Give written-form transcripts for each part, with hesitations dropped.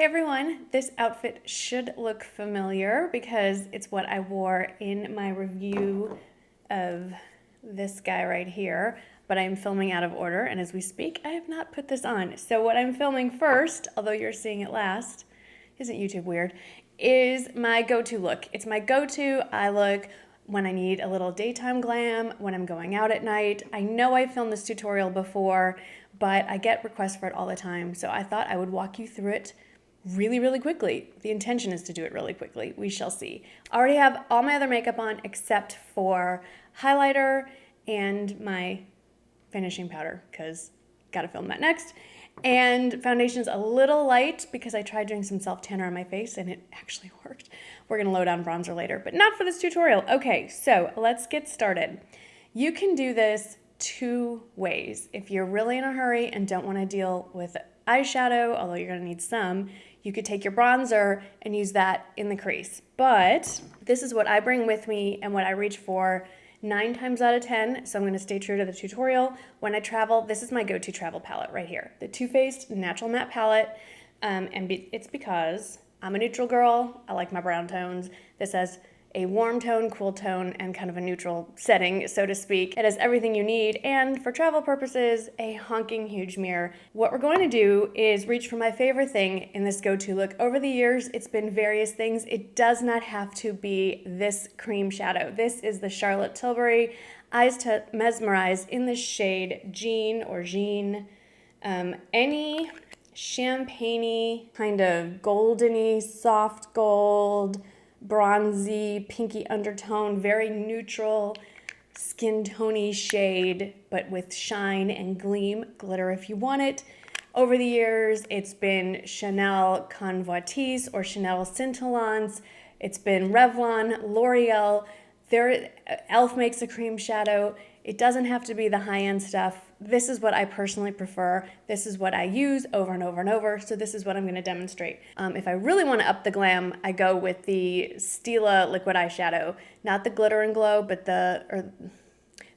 Hey everyone, this outfit should look familiar because it's what I wore in my review of this guy right here, but I'm filming out of order, and as we speak, I have not put this on. So what I'm filming first, although you're seeing it last, isn't YouTube weird, is my go-to look. It's my go-to eye look when I need a little daytime glam, when I'm going out at night. I know I filmed this tutorial before, but I get requests for it all the time, so I thought I would walk you through it really quickly. The intention is to do it really quickly. We shall see. I already have all my other makeup on except for highlighter and my finishing powder because gotta film that next. And foundation's a little light because I tried doing some self-tanner on my face and it actually worked. We're gonna load on bronzer later, but not for this tutorial. Okay, so let's get started. You can do this two ways. If you're really in a hurry and don't wanna deal with eyeshadow, although you're gonna need some, you could take your bronzer and use that in the crease. But this is what I bring with me and what I reach for 9 times out of 10, so I'm gonna stay true to the tutorial. When I travel, this is my go-to travel palette right here. The Too Faced Natural Matte Palette, it's because I'm a neutral girl. I like my brown tones. This has a warm tone, cool tone, and kind of a neutral setting, so to speak. It has everything you need, and for travel purposes, a honking huge mirror. What we're going to do is reach for my favorite thing in this go-to look. Over the years, it's been various things. It does not have to be this cream shadow. This is the Charlotte Tilbury Eyes to Mesmerize in the shade Jean or Jean. Any champagne-y, kind of goldeny, soft gold, bronzy, pinky undertone, very neutral, skin tony shade, but with shine and gleam, glitter if you want it. Over the years, it's been Chanel Convoitise or Chanel Scintillance. It's been Revlon, L'Oreal. Elf makes a cream shadow. It doesn't have to be the high-end stuff. This is what I personally prefer. This is what I use over and over and over, so this is what I'm gonna demonstrate. If I really wanna up the glam, I go with the Stila liquid eyeshadow. Not the glitter and glow, but the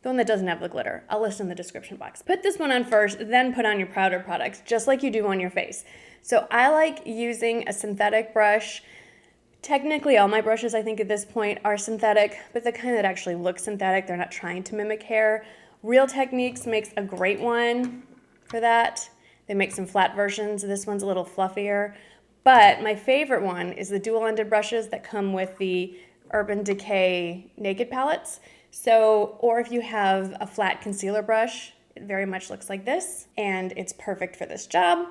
one that doesn't have the glitter. I'll list in the description box. Put this one on first, then put on your powder products, just like you do on your face. So I like using a synthetic brush. Technically, all my brushes, I think, at this point are synthetic, but the kind that actually look synthetic. They're not trying to mimic hair. Real Techniques makes a great one for that. They make some flat versions. This one's a little fluffier. But my favorite one is the dual-ended brushes that come with the Urban Decay Naked palettes. So, or if you have a flat concealer brush, it very much looks like this, and it's perfect for this job.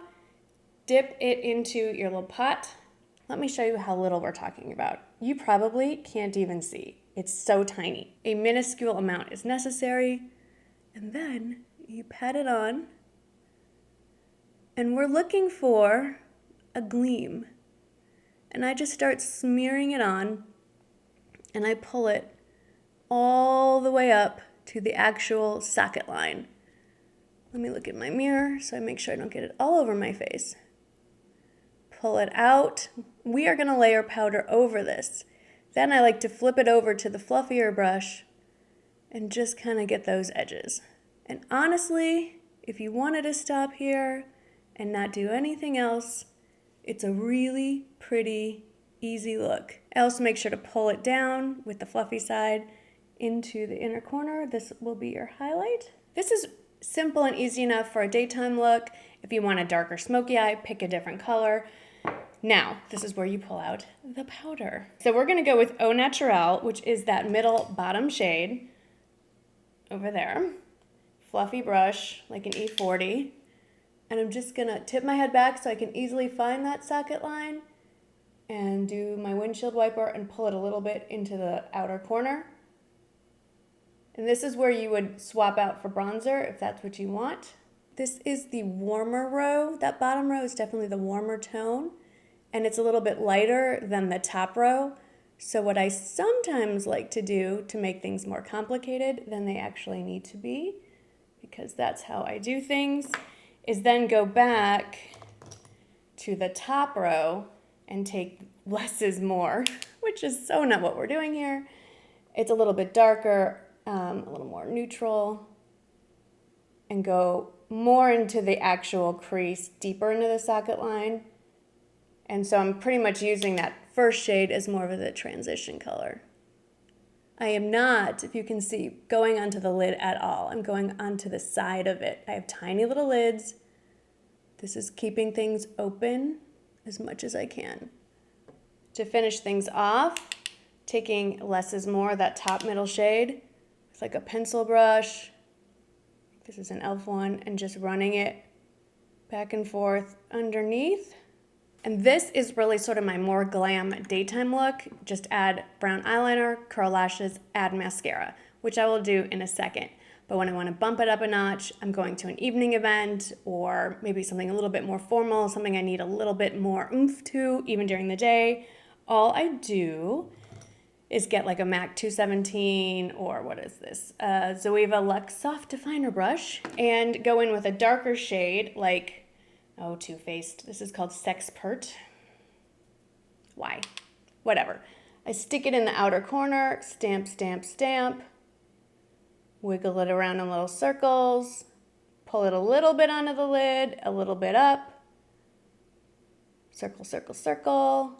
Dip it into your little pot. Let me show you how little we're talking about. You probably can't even see. It's so tiny. A minuscule amount is necessary. And then you pat it on. And we're looking for a gleam. And I just start smearing it on. And I pull it all the way up to the actual socket line. Let me look at my mirror so I make sure I don't get it all over my face. Pull it out. We are gonna layer powder over this. Then I like to flip it over to the fluffier brush and just kind of get those edges. And honestly, if you wanted to stop here and not do anything else, it's a really pretty, easy look. I also make sure to pull it down with the fluffy side into the inner corner. This will be your highlight. This is simple and easy enough for a daytime look. If you want a darker smoky eye, pick a different color. Now, this is where you pull out the powder. So we're gonna go with Au Naturel, which is that middle bottom shade over there. Fluffy brush, like an E40. And I'm just gonna tip my head back so I can easily find that socket line and do my windshield wiper and pull it a little bit into the outer corner. And this is where you would swap out for bronzer if that's what you want. This is the warmer row. That bottom row is definitely the warmer tone. And it's a little bit lighter than the top row. So what I sometimes like to do to make things more complicated than they actually need to be, because that's how I do things, is then go back to the top row and take less is more, which is so not what we're doing here. It's a little bit darker, a little more neutral, and go more into the actual crease, deeper into the socket line. And so I'm pretty much using that first shade as more of the transition color. I am not, if you can see, going onto the lid at all. I'm going onto the side of it. I have tiny little lids. This is keeping things open as much as I can. To finish things off, taking less is more, that top middle shade, with like a pencil brush. This is an e.l.f. one, and just running it back and forth underneath. And this is really sort of my more glam daytime look. Just add brown eyeliner, curl lashes, add mascara, which I will do in a second. But when I want to bump it up a notch, I'm going to an evening event or maybe something a little bit more formal, something I need a little bit more oomph to, even during the day. All I do is get like a MAC 217 or what is this? Zoeva Luxe Soft Definer brush and go in with a darker shade like, oh, Too Faced. This is called Sexpert. Why? Whatever. I stick it in the outer corner, stamp, stamp, stamp. Wiggle it around in little circles. Pull it a little bit onto the lid, a little bit up. Circle, circle, circle.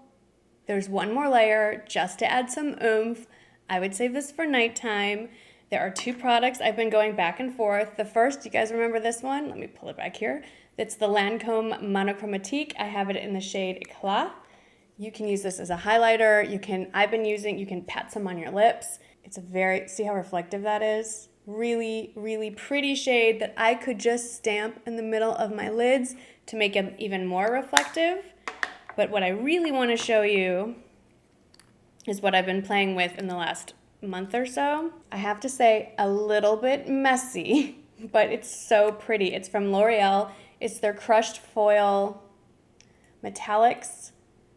There's one more layer just to add some oomph. I would save this for nighttime. There are two products I've been going back and forth. The first, you guys remember this one? Let me pull it back here. It's the Lancome Monochromatique. I have it in the shade Eclat. You can use this as a highlighter. You can pat some on your lips. It's a very, see how reflective that is? Really, really pretty shade that I could just stamp in the middle of my lids to make them even more reflective. But what I really want to show you is what I've been playing with in the last month or so. I have to say, a little bit messy, but it's so pretty. It's from L'Oreal. It's their Crushed Foil Metallics.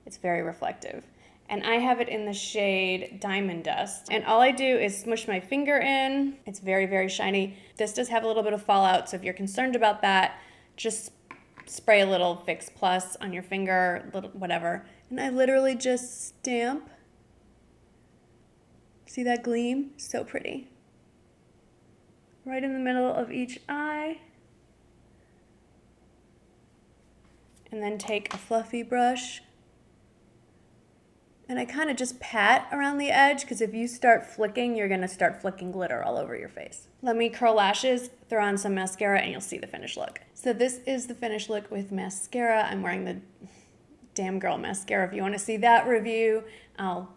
It's very reflective. And I have it in the shade Diamond Dust. And all I do is smush my finger in. It's very, very shiny. This does have a little bit of fallout, so if you're concerned about that, just spray a little Fix Plus on your finger, little whatever. And I literally just stamp. See that gleam? So pretty. Right in the middle of each eye. And then take a fluffy brush. And I kind of just pat around the edge because if you start flicking, you're going to start flicking glitter all over your face. Let me curl lashes, throw on some mascara, and you'll see the finished look. So this is the finished look with mascara. I'm wearing the Damn Girl mascara. If you want to see that review, I'll,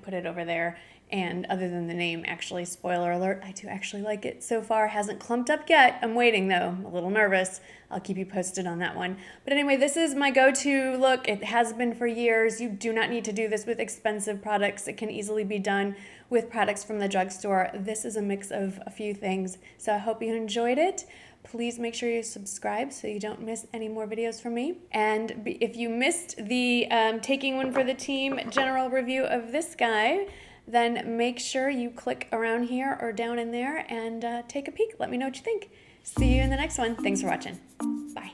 put it over there. And other than the name, actually, spoiler alert, I do actually like it so far. Hasn't clumped up yet. I'm waiting though. I'm a little nervous. I'll keep you posted on that one. But anyway, this is my go-to look. It has been for years. You do not need to do this with expensive products. It can easily be done with products from the drugstore. This is a mix of a few things. So I hope you enjoyed it. Please make sure you subscribe so you don't miss any more videos from me. And if you missed the Taking One for the Team general review of this guy, then make sure you click around here or down in there and take a peek. Let me know what you think. See you in the next one. Thanks for watching. Bye.